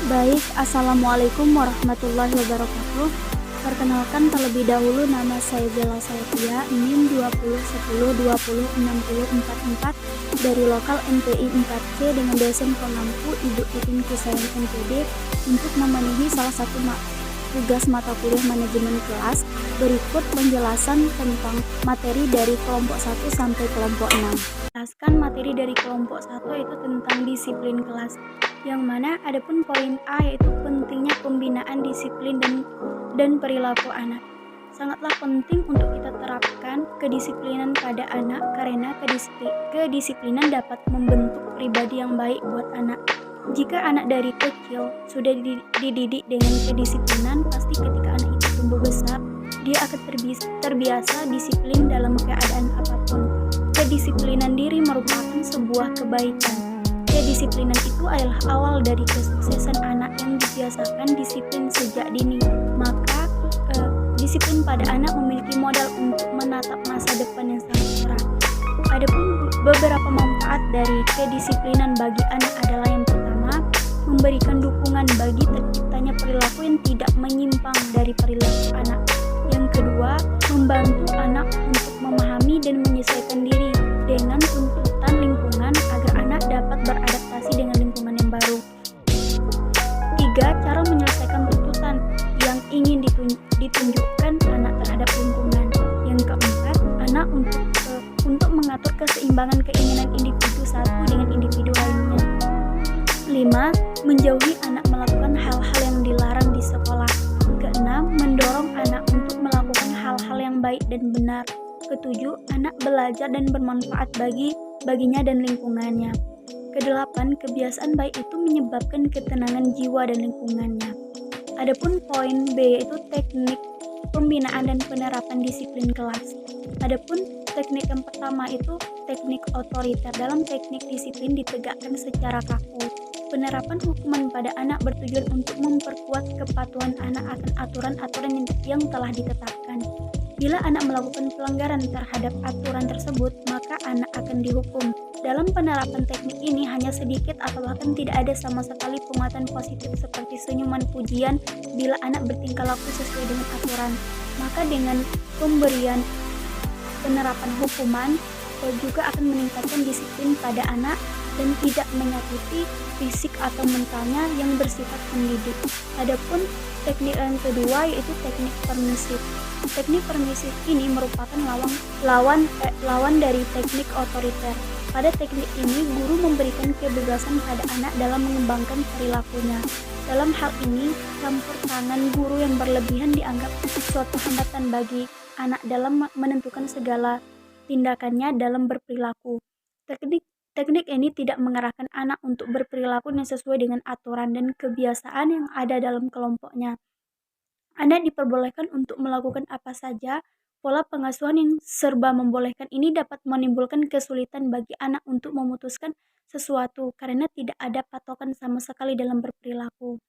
Baik, Assalamualaikum warahmatullahi wabarakatuh. Perkenalkan terlebih dahulu nama saya Bella Sayatia, NIM 2010206044 dari lokal MTI 4C dengan dosen pengampu Ibu Titin Kusayan NPD untuk memenuhi salah satu tugas mata kuliah manajemen kelas. Berikut penjelasan tentang materi dari kelompok 1 sampai kelompok 6. Jelaskan materi dari kelompok 1 yaitu tentang disiplin kelas, yang mana adapun poin A yaitu pentingnya pembinaan disiplin dan perilaku anak. Sangatlah penting untuk kita terapkan kedisiplinan pada anak karena kedisiplinan dapat membentuk pribadi yang baik buat anak. Jika anak dari kecil sudah dididik dengan kedisiplinan, pasti ketika anak itu tumbuh besar, dia akan terbiasa disiplin dalam keadaan apapun. Kedisiplinan diri merupakan sebuah kebaikan. Kedisiplinan itu adalah awal dari kesuksesan anak yang dibiasakan disiplin sejak dini. Maka disiplin pada anak memiliki modal untuk menatap masa depan yang sangat cerah. Adapun beberapa manfaat dari kedisiplinan bagi anak adalah yang pertama, memberikan dukungan bagi terciptanya perilaku yang tidak menyimpang dari perilaku anak. Yang kedua, membantu anak untuk memahami dan menyesuaikan diri dengan tuntutan lingkungan agar anak dapat beradaptasi dengan lingkungan yang baru. Tiga, cara menyelesaikan tuntutan yang ingin ditunjukkan anak terhadap lingkungan. Yang keempat, anak untuk mengatur keseimbangan keinginan individu satu dengan individu lainnya. 5. Menjauhi anak melakukan hal-hal yang dilarang di sekolah. Keenam, mendorong anak untuk melakukan hal-hal yang baik dan benar. Ketujuh, anak belajar dan bermanfaat baginya dan lingkungannya. Kedelapan, kebiasaan baik itu menyebabkan ketenangan jiwa dan lingkungannya. Adapun poin B yaitu teknik pembinaan dan penerapan disiplin kelas. Adapun teknik yang pertama itu teknik otoriter. Dalam teknik disiplin ditegakkan secara kaku. Penerapan hukuman pada anak bertujuan untuk memperkuat kepatuhan anak akan aturan-aturan yang telah ditetapkan. Bila anak melakukan pelanggaran terhadap aturan tersebut, maka anak akan dihukum. Dalam penerapan teknik ini hanya sedikit atau bahkan tidak ada sama sekali penguatan positif seperti senyuman pujian bila anak bertingkah laku sesuai dengan aturan. Maka dengan pemberian penerapan hukuman juga akan meningkatkan disiplin pada anak dan tidak menyakiti fisik atau mentalnya yang bersifat mendidik. Adapun teknik yang kedua yaitu teknik permisif. Teknik permisif ini merupakan lawan dari teknik otoriter. Pada teknik ini, guru memberikan kebebasan pada anak dalam mengembangkan perilakunya. Dalam hal ini, campur tangan guru yang berlebihan dianggap suatu hambatan bagi anak dalam menentukan segala tindakannya dalam berperilaku. Teknik ini tidak mengarahkan anak untuk berperilaku yang sesuai dengan aturan dan kebiasaan yang ada dalam kelompoknya. Anak diperbolehkan untuk melakukan apa saja. Pola pengasuhan yang serba membolehkan ini dapat menimbulkan kesulitan bagi anak untuk memutuskan sesuatu karena tidak ada patokan sama sekali dalam berperilaku.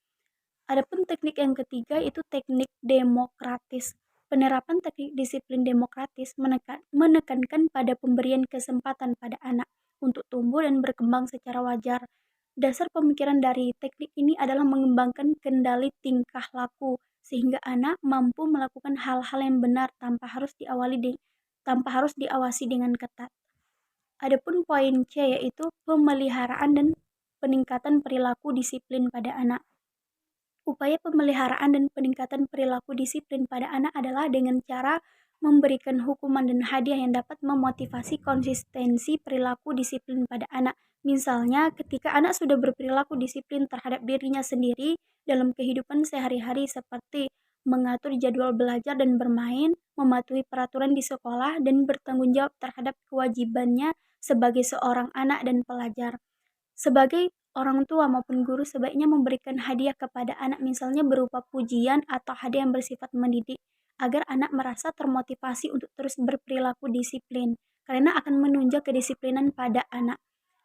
Adapun teknik yang ketiga itu teknik demokratis. Penerapan teknik disiplin demokratis menekankan pada pemberian kesempatan pada anak untuk tumbuh dan berkembang secara wajar. Dasar pemikiran dari teknik ini adalah mengembangkan kendali tingkah laku sehingga anak mampu melakukan hal-hal yang benar tanpa harus diawasi dengan ketat. Adapun poin C yaitu pemeliharaan dan peningkatan perilaku disiplin pada anak. Upaya pemeliharaan dan peningkatan perilaku disiplin pada anak adalah dengan cara memberikan hukuman dan hadiah yang dapat memotivasi konsistensi perilaku disiplin pada anak. Misalnya, ketika anak sudah berperilaku disiplin terhadap dirinya sendiri dalam kehidupan sehari-hari seperti mengatur jadwal belajar dan bermain, mematuhi peraturan di sekolah, dan bertanggung jawab terhadap kewajibannya sebagai seorang anak dan pelajar. Sebagai orang tua maupun guru sebaiknya memberikan hadiah kepada anak misalnya berupa pujian atau hadiah yang bersifat mendidik agar anak merasa termotivasi untuk terus berperilaku disiplin karena akan menunjang kedisiplinan pada anak.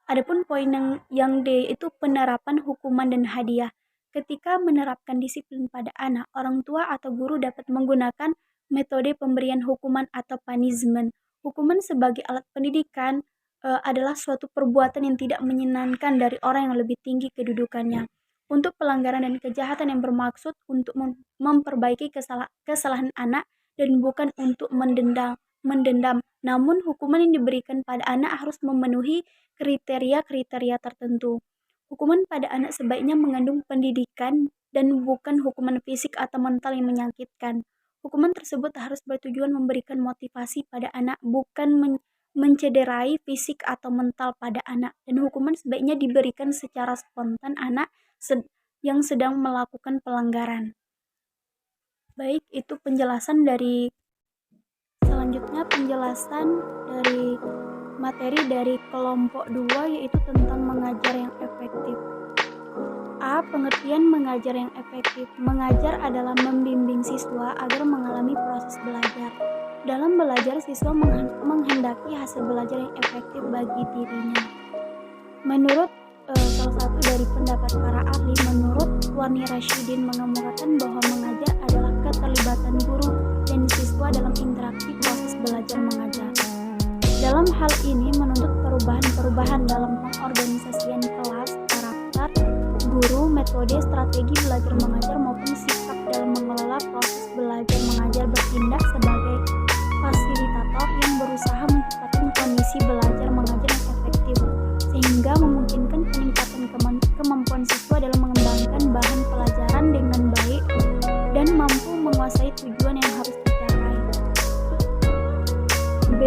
Adapun poin yang D itu penerapan hukuman dan hadiah. Ketika menerapkan disiplin pada anak, orang tua atau guru dapat menggunakan metode pemberian hukuman atau punishment. Hukuman sebagai alat pendidikan adalah suatu perbuatan yang tidak menyenangkan dari orang yang lebih tinggi kedudukannya. untuk pelanggaran dan kejahatan yang bermaksud untuk memperbaiki kesalahan anak dan bukan untuk mendendam. Namun hukuman yang diberikan pada anak harus memenuhi kriteria-kriteria tertentu. Hukuman pada anak sebaiknya mengandung pendidikan dan bukan hukuman fisik atau mental yang menyakitkan. Hukuman tersebut harus bertujuan memberikan motivasi pada anak, bukan mencederai fisik atau mental pada anak. Dan hukuman sebaiknya diberikan secara spontan anak yang sedang melakukan pelanggaran. Baik, itu selanjutnya penjelasan dari materi dari kelompok 2, yaitu tentang mengajar yang efektif. A. Pengertian mengajar yang efektif. Mengajar adalah membimbing siswa agar mengalami proses belajar. Dalam belajar, siswa menghendaki hasil belajar yang efektif bagi dirinya. Menurut salah satu dari pendapat para ahli, menurut Wani Rashidin mengemukakan bahwa mengajar adalah keterlibatan guru dan siswa dalam interaksi proses belajar mengajar. Dalam hal ini menuntut perubahan-perubahan dalam pengorganisasian kelas, karakter guru, metode, strategi belajar mengajar maupun sikap dalam mengelola proses belajar mengajar, bertindak sebagai fasilitator yang berusaha menciptakan kondisi belajar mengajar yang efektif sehingga memungkinkan peningkatan kemampuan siswa dalam mengembangkan bahan pelajaran dengan baik dan mampu menguasai tujuan yang harus dicapai. B.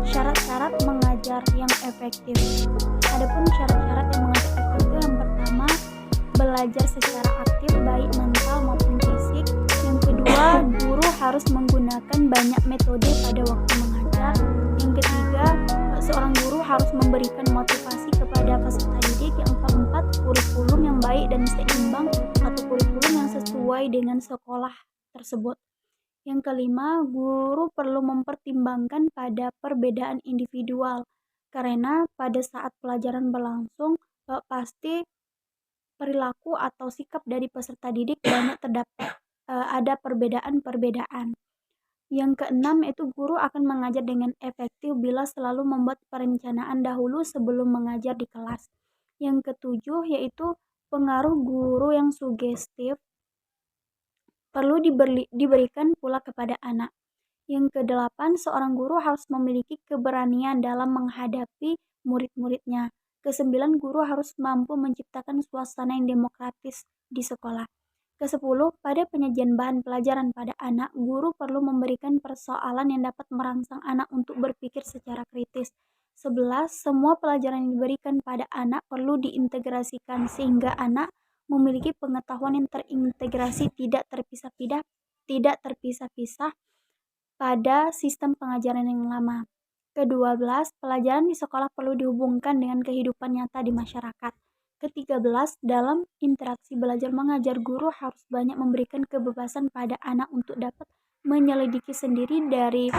Syarat-syarat mengajar yang efektif. Adapun syarat-syarat yang mengajar efektif, yang pertama, belajar secara aktif baik mental maupun fisik. Yang kedua, guru harus menggunakan banyak metode pada waktu mengajar. Yang ketiga, seorang guru harus memberikan motivasi kepada peserta didik. Yang keempat, kurikulum yang baik dan seimbang atau kurikulum yang sesuai dengan sekolah tersebut. Yang kelima, guru perlu mempertimbangkan pada perbedaan individual, karena pada saat pelajaran berlangsung pasti perilaku atau sikap dari peserta didik banyak terdapat ada perbedaan-perbedaan. Yang keenam, itu guru akan mengajar dengan efektif bila selalu membuat perencanaan dahulu sebelum mengajar di kelas. Yang ketujuh, yaitu pengaruh guru yang sugestif perlu diberikan pula kepada anak. Yang kedelapan, seorang guru harus memiliki keberanian dalam menghadapi murid-muridnya. Kesembilan, guru harus mampu menciptakan suasana yang demokratis di sekolah. Kesepuluh, pada penyajian bahan pelajaran pada anak, guru perlu memberikan persoalan yang dapat merangsang anak untuk berpikir secara kritis. 11, semua pelajaran yang diberikan pada anak perlu diintegrasikan sehingga anak memiliki pengetahuan yang terintegrasi tidak terpisah-pisah pada sistem pengajaran yang lama. Ke-12, pelajaran di sekolah perlu dihubungkan dengan kehidupan nyata di masyarakat. Ke-13, dalam interaksi belajar mengajar, guru harus banyak memberikan kebebasan pada anak untuk dapat menyelidiki sendiri dari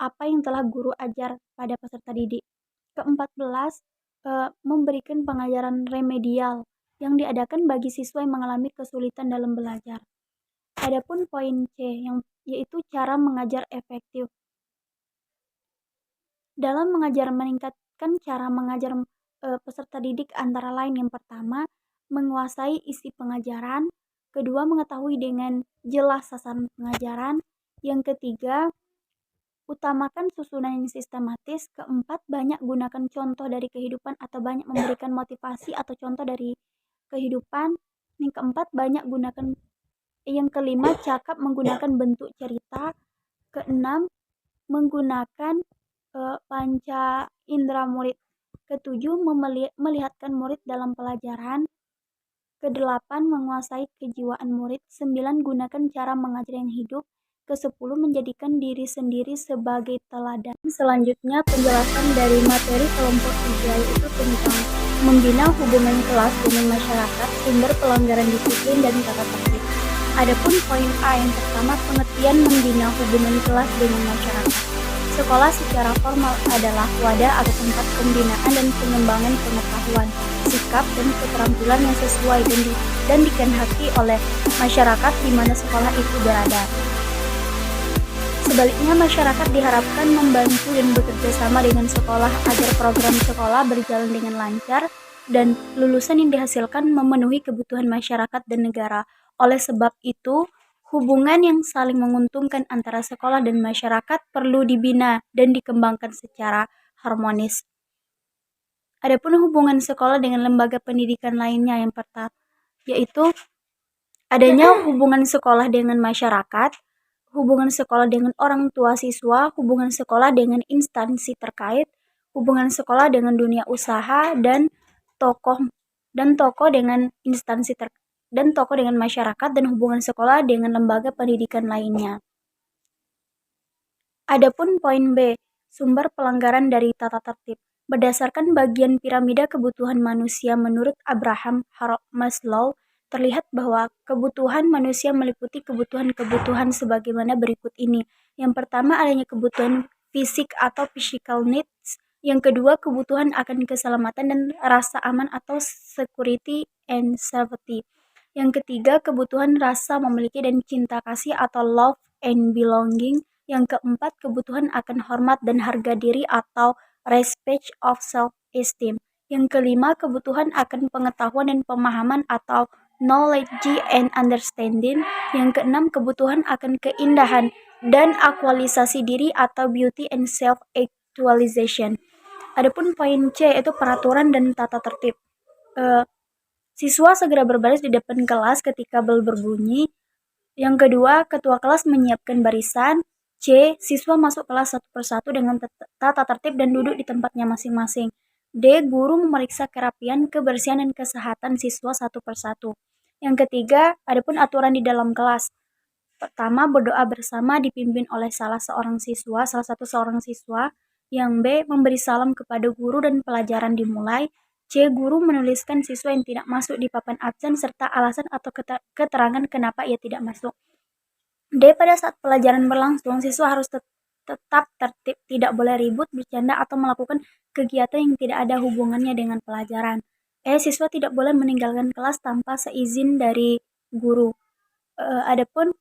apa yang telah guru ajar pada peserta didik. Ke-14, memberikan pengajaran remedial yang diadakan bagi siswa yang mengalami kesulitan dalam belajar. Adapun poin C, yaitu cara mengajar efektif. Dalam mengajar, meningkatkan cara mengajar peserta didik antara lain, yang pertama, menguasai isi pengajaran. Kedua, mengetahui dengan jelas sasaran pengajaran. Yang ketiga, utamakan susunan yang sistematis. Keempat, banyak gunakan contoh dari kehidupan atau banyak memberikan motivasi atau contoh dari kehidupan. Yang keempat, yang kelima, cakap menggunakan bentuk cerita. Keenam, menggunakan panca indera murid. Ketujuh, melihatkan murid dalam pelajaran. Kedelapan, menguasai kejiwaan murid. 9, gunakan cara mengajar yang hidup. Ke-10, menjadikan diri sendiri sebagai teladan. Selanjutnya, penjelasan dari materi kelompok 3, yaitu tentang membina hubungan kelas dengan masyarakat, sumber pelanggaran disiplin dan tata tertib. Adapun poin A yang pertama, pengertian membina hubungan kelas dengan masyarakat. Sekolah secara formal adalah wadah atau tempat pembinaan dan pengembangan pengetahuan, sikap, dan keterampilan yang sesuai dan dikehendaki oleh masyarakat di mana sekolah itu berada. Sebaliknya, masyarakat diharapkan membantu dan bekerja sama dengan sekolah agar program sekolah berjalan dengan lancar dan lulusan yang dihasilkan memenuhi kebutuhan masyarakat dan negara. Oleh sebab itu, hubungan yang saling menguntungkan antara sekolah dan masyarakat perlu dibina dan dikembangkan secara harmonis. Adapun hubungan sekolah dengan lembaga pendidikan lainnya yang pertama yaitu adanya hubungan sekolah dengan masyarakat, hubungan sekolah dengan orang tua siswa, hubungan sekolah dengan instansi terkait, hubungan sekolah dengan dunia usaha tokoh tokoh dengan instansi dan tokoh dengan masyarakat dan hubungan sekolah dengan lembaga pendidikan lainnya. Adapun poin B, sumber pelanggaran dari tata tertib. Berdasarkan bagian piramida kebutuhan manusia menurut Abraham Maslow, terlihat bahwa kebutuhan manusia meliputi kebutuhan-kebutuhan sebagaimana berikut ini. Yang pertama adanya kebutuhan fisik atau physical needs. Yang kedua kebutuhan akan keselamatan dan rasa aman atau security and safety. Yang ketiga kebutuhan rasa memiliki dan cinta kasih atau love and belonging. Yang keempat, kebutuhan akan hormat dan harga diri atau respect of self-esteem. Yang kelima, kebutuhan akan pengetahuan dan pemahaman atau knowledge and understanding. Yang keenam, kebutuhan akan keindahan dan aktualisasi diri atau beauty and self-actualization. Adapun poin C itu peraturan dan tata tertib. Siswa segera berbaris di depan kelas ketika bel berbunyi. Yang kedua, ketua kelas menyiapkan barisan. C. Siswa masuk kelas satu persatu dengan tata tertib dan duduk di tempatnya masing-masing. D. Guru memeriksa kerapian, kebersihan, dan kesehatan siswa satu persatu. Yang ketiga, adapun aturan di dalam kelas. Pertama, berdoa bersama dipimpin oleh salah satu seorang siswa. Yang B. Memberi salam kepada guru dan pelajaran dimulai. C. Guru menuliskan siswa yang tidak masuk di papan absen serta alasan atau keterangan kenapa ia tidak masuk. D. Pada saat pelajaran berlangsung, siswa harus tetap tertib, tidak boleh ribut, bercanda, atau melakukan kegiatan yang tidak ada hubungannya dengan pelajaran. E. Siswa tidak boleh meninggalkan kelas tanpa seizin dari guru. Adapun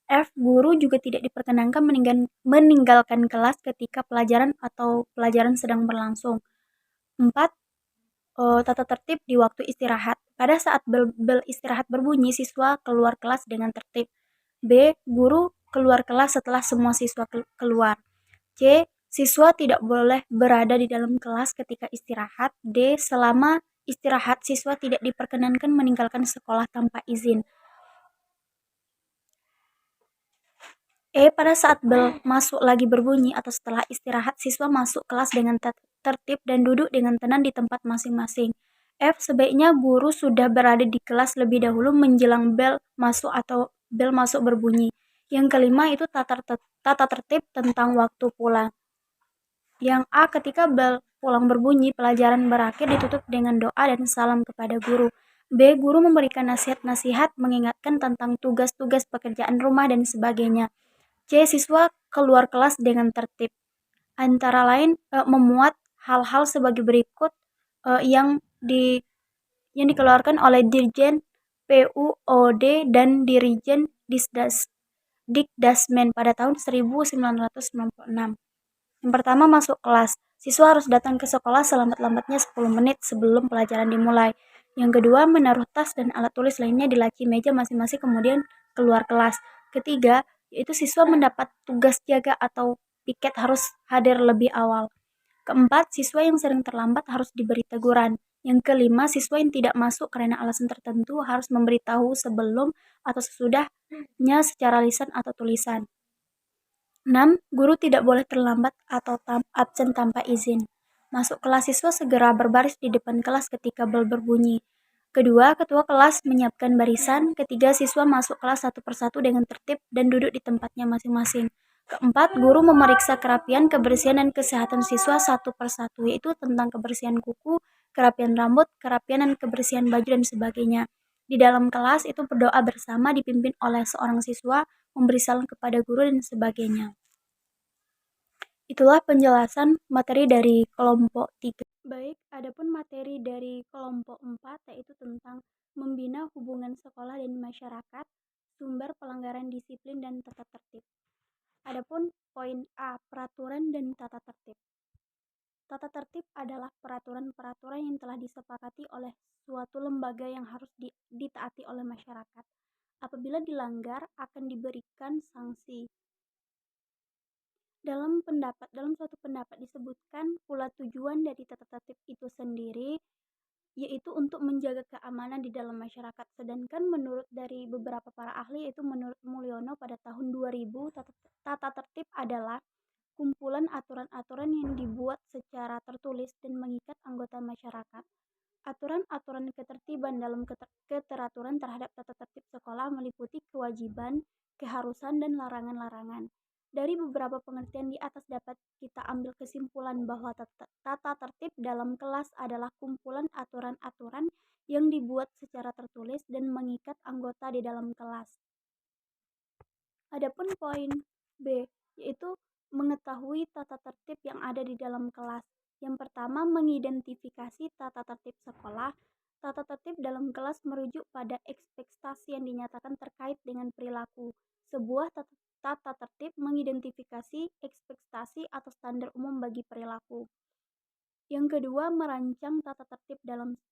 F. Guru juga tidak diperkenankan meninggalkan kelas ketika pelajaran atau pelajaran sedang berlangsung. 4. Tata tertib di waktu istirahat. Pada saat bel istirahat berbunyi, siswa keluar kelas dengan tertib. B. Guru keluar kelas setelah semua siswa keluar. C. Siswa tidak boleh berada di dalam kelas ketika istirahat. D. Selama istirahat, siswa tidak diperkenankan meninggalkan sekolah tanpa izin. E. Pada saat bel masuk lagi berbunyi atau setelah istirahat, siswa masuk kelas dengan tertib dan duduk dengan tenang di tempat masing-masing. F. Sebaiknya guru sudah berada di kelas lebih dahulu menjelang bel masuk atau bel masuk berbunyi. Yang kelima itu tata tertib tentang waktu pulang. Yang A. Ketika bel pulang berbunyi, pelajaran berakhir ditutup dengan doa dan salam kepada guru. B. Guru memberikan nasihat-nasihat mengingatkan tentang tugas-tugas pekerjaan rumah dan sebagainya. C. Siswa keluar kelas dengan tertib. Antara lain memuat hal-hal sebagai berikut yang dikeluarkan oleh Dirjen PUOD dan Dirijen Dikdasmen pada tahun 1996. Yang pertama, masuk kelas. Siswa harus datang ke sekolah selambat-lambatnya 10 menit sebelum pelajaran dimulai. Yang kedua, menaruh tas dan alat tulis lainnya di laci meja masing-masing kemudian keluar kelas. Ketiga, yaitu siswa mendapat tugas jaga atau piket harus hadir lebih awal. Keempat, siswa yang sering terlambat harus diberi teguran. Yang kelima, siswa yang tidak masuk karena alasan tertentu harus memberitahu sebelum atau sesudahnya secara lisan atau tulisan. 6. Guru tidak boleh terlambat atau absen tanpa izin. Masuk kelas, siswa segera berbaris di depan kelas ketika bel berbunyi. Kedua, ketua kelas menyiapkan barisan. Ketiga, siswa masuk kelas satu persatu dengan tertib dan duduk di tempatnya masing-masing. Keempat, guru memeriksa kerapian, kebersihan, dan kesehatan siswa satu persatu, yaitu tentang kebersihan kuku, kerapian rambut, kerapian dan kebersihan baju, dan sebagainya. Di dalam kelas itu berdoa bersama dipimpin oleh seorang siswa, memberi salam kepada guru, dan sebagainya. Itulah penjelasan materi dari kelompok 3. Baik, adapun materi dari kelompok 4 yaitu tentang membina hubungan sekolah dan masyarakat, sumber pelanggaran disiplin dan tata tertib. Adapun poin A, peraturan dan tata tertib. Tata tertib adalah peraturan-peraturan yang telah disepakati oleh suatu lembaga yang harus ditaati oleh masyarakat. Apabila dilanggar, akan diberikan sanksi. Dalam suatu pendapat disebutkan pula tujuan dari tata tertib itu sendiri yaitu untuk menjaga keamanan di dalam masyarakat. Sedangkan menurut dari beberapa para ahli, yaitu menurut Mulyono pada tahun 2000, tata tertib adalah kumpulan aturan-aturan yang dibuat secara tertulis dan mengikat anggota masyarakat. Aturan-aturan ketertiban dalam keteraturan terhadap tata tertib sekolah meliputi kewajiban, keharusan, dan larangan-larangan. Dari beberapa pengertian di atas dapat kita ambil kesimpulan bahwa tata tertib dalam kelas adalah kumpulan aturan-aturan yang dibuat secara tertulis dan mengikat anggota di dalam kelas. Adapun poin B, yaitu mengetahui tata tertib yang ada di dalam kelas. Yang pertama, mengidentifikasi tata tertib sekolah. Tata tertib dalam kelas merujuk pada ekspektasi yang dinyatakan terkait dengan perilaku. Sebuah tata tertib mengidentifikasi ekspektasi atau standar umum bagi perilaku. Yang kedua, merancang tata tertib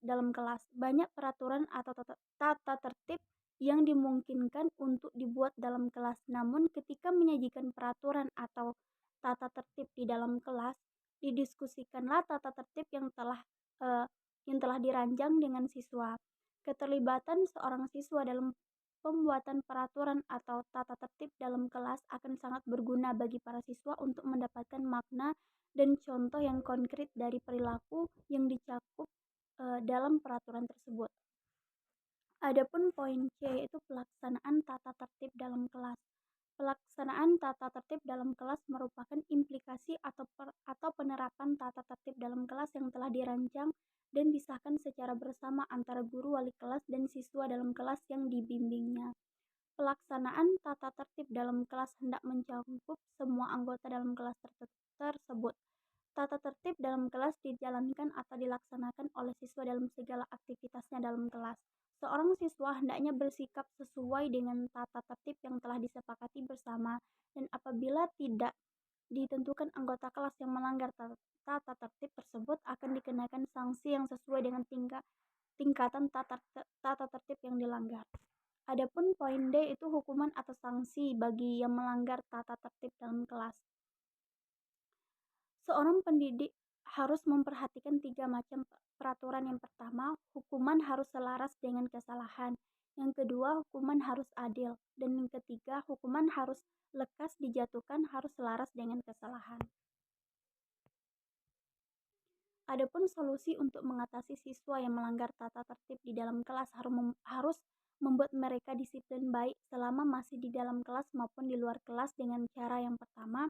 dalam kelas. Banyak peraturan atau tata tertib yang dimungkinkan untuk dibuat dalam kelas. Namun ketika menyajikan peraturan atau tata tertib di dalam kelas, didiskusikanlah tata tertib yang telah dirancang dengan siswa. Keterlibatan seorang siswa dalam pembuatan peraturan atau tata tertib dalam kelas akan sangat berguna bagi para siswa untuk mendapatkan makna dan contoh yang konkret dari perilaku yang dicakup dalam peraturan tersebut. Adapun poin C, yaitu pelaksanaan tata tertib dalam kelas. Pelaksanaan tata tertib dalam kelas merupakan implikasi atau penerapan tata tertib dalam kelas yang telah dirancang dan disahkan secara bersama antara guru, wali kelas, dan siswa dalam kelas yang dibimbingnya. Pelaksanaan tata tertib dalam kelas hendak mencakup semua anggota dalam kelas tersebut. Tata tertib dalam kelas dijalankan atau dilaksanakan oleh siswa dalam segala aktivitasnya dalam kelas. Seorang siswa hendaknya bersikap sesuai dengan tata tertib yang telah disepakati bersama, dan apabila tidak ditentukan anggota kelas yang melanggar tata tertib tersebut akan dikenakan sanksi yang sesuai dengan tingkatan tata tertib yang dilanggar. Adapun poin D, itu hukuman atau sanksi bagi yang melanggar tata tertib dalam kelas. Seorang pendidik harus memperhatikan 3 macam peraturan. Yang pertama, hukuman harus selaras dengan kesalahan. Yang kedua, hukuman harus adil. Dan yang ketiga, hukuman harus lekas dijatuhkan, harus selaras dengan kesalahan. Adapun solusi untuk mengatasi siswa yang melanggar tata tertib di dalam kelas harus membuat mereka disiplin baik selama masih di dalam kelas maupun di luar kelas dengan cara yang pertama,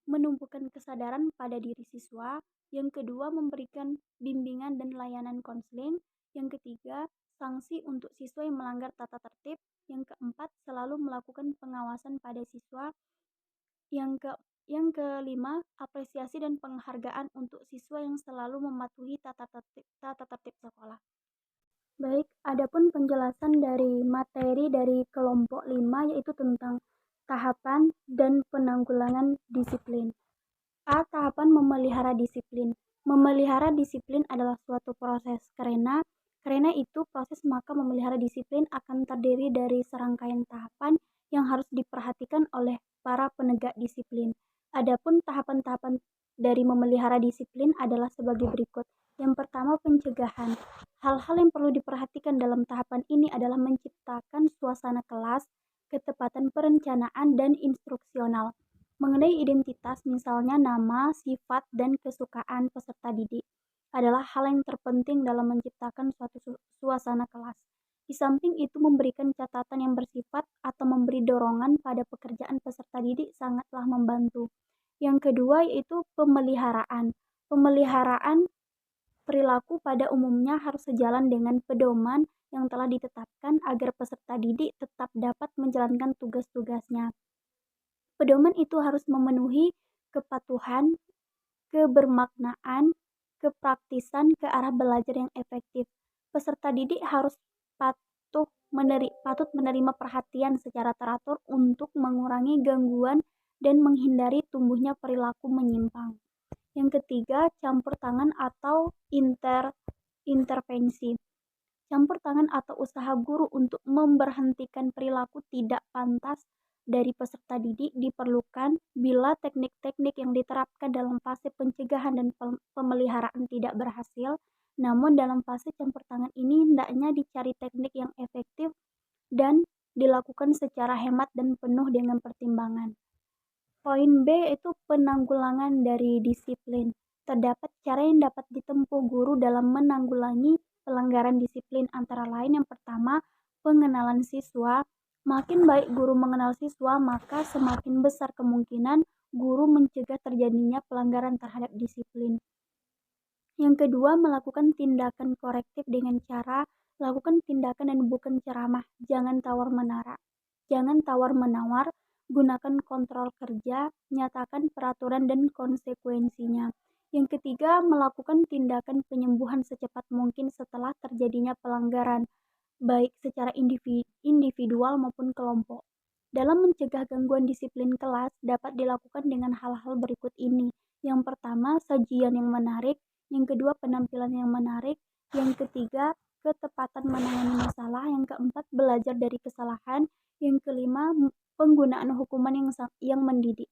menumbuhkan kesadaran pada diri siswa. Yang kedua, memberikan bimbingan dan layanan konseling. Yang ketiga, sanksi untuk siswa yang melanggar tata tertib. Yang keempat, selalu melakukan pengawasan pada siswa. Yang kelima, apresiasi dan penghargaan untuk siswa yang selalu mematuhi tata tertib sekolah. Baik, adapun penjelasan dari materi dari kelompok 5 yaitu tentang tahapan dan penanggulangan disiplin. A. Tahapan memelihara disiplin. Memelihara disiplin adalah suatu proses karena itu proses, maka memelihara disiplin akan terdiri dari serangkaian tahapan yang harus diperhatikan oleh para penegak disiplin. Adapun tahapan-tahapan dari memelihara disiplin adalah sebagai berikut. Yang pertama, pencegahan. Hal-hal yang perlu diperhatikan dalam tahapan ini adalah menciptakan suasana kelas, ketepatan perencanaan, dan instruksional. Mengenai identitas, misalnya nama, sifat, dan kesukaan peserta didik, adalah hal yang terpenting dalam menciptakan suatu suasana kelas. Di samping itu, memberikan catatan yang bersifat atau memberi dorongan pada pekerjaan peserta didik sangatlah membantu. Yang kedua yaitu pemeliharaan. Pemeliharaan perilaku pada umumnya harus sejalan dengan pedoman yang telah ditetapkan agar peserta didik tetap dapat menjalankan tugas-tugasnya. Pedoman itu harus memenuhi kepatuhan, kebermaknaan, kepraktisan ke arah belajar yang efektif. Peserta didik harus patut menerima perhatian secara teratur untuk mengurangi gangguan dan menghindari tumbuhnya perilaku menyimpang. Yang ketiga, campur tangan atau intervensi. Campur tangan atau usaha guru untuk memberhentikan perilaku tidak pantas dari peserta didik diperlukan bila teknik-teknik yang diterapkan dalam fase pencegahan dan pemeliharaan tidak berhasil. Namun dalam fase campur tangan ini hendaknya dicari teknik yang efektif dan dilakukan secara hemat dan penuh dengan pertimbangan. Poin B itu penanggulangan dari disiplin. Terdapat cara yang dapat ditempuh guru dalam menanggulangi pelanggaran disiplin, antara lain yang pertama, pengenalan siswa. Makin baik guru mengenal siswa, maka semakin besar kemungkinan guru mencegah terjadinya pelanggaran terhadap disiplin. Yang kedua, melakukan tindakan korektif dengan cara lakukan tindakan dan bukan ceramah. Jangan tawar-menara. Jangan tawar-menawar, gunakan kontrol kerja, nyatakan peraturan dan konsekuensinya. Yang ketiga, melakukan tindakan penyembuhan secepat mungkin setelah terjadinya pelanggaran, baik secara individual maupun kelompok. Dalam mencegah gangguan disiplin kelas dapat dilakukan dengan hal-hal berikut ini. Yang pertama, sajian yang menarik. Yang kedua, penampilan yang menarik. Yang ketiga, ketepatan menangani masalah. Yang keempat, belajar dari kesalahan. Yang kelima, penggunaan hukuman yang mendidik.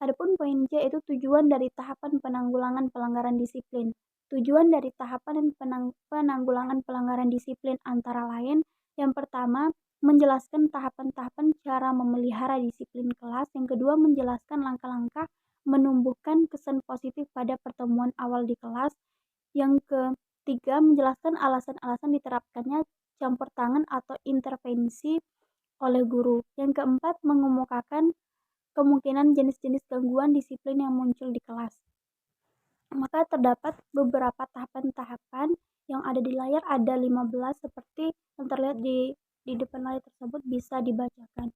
Adapun poin C itu tujuan dari tahapan penanggulangan pelanggaran disiplin. Tujuan dari tahapan dan penanggulangan pelanggaran disiplin antara lain, yang pertama, menjelaskan tahapan-tahapan cara memelihara disiplin kelas. Yang kedua, menjelaskan langkah-langkah menumbuhkan kesan positif pada pertemuan awal di kelas. Yang ketiga, menjelaskan alasan-alasan diterapkannya campur tangan atau intervensi oleh guru. Yang keempat, mengemukakan kemungkinan jenis-jenis gangguan disiplin yang muncul di kelas. Maka terdapat beberapa tahapan-tahapan yang ada di layar, ada 15 seperti yang terlihat di depan layar tersebut, bisa dibacakan.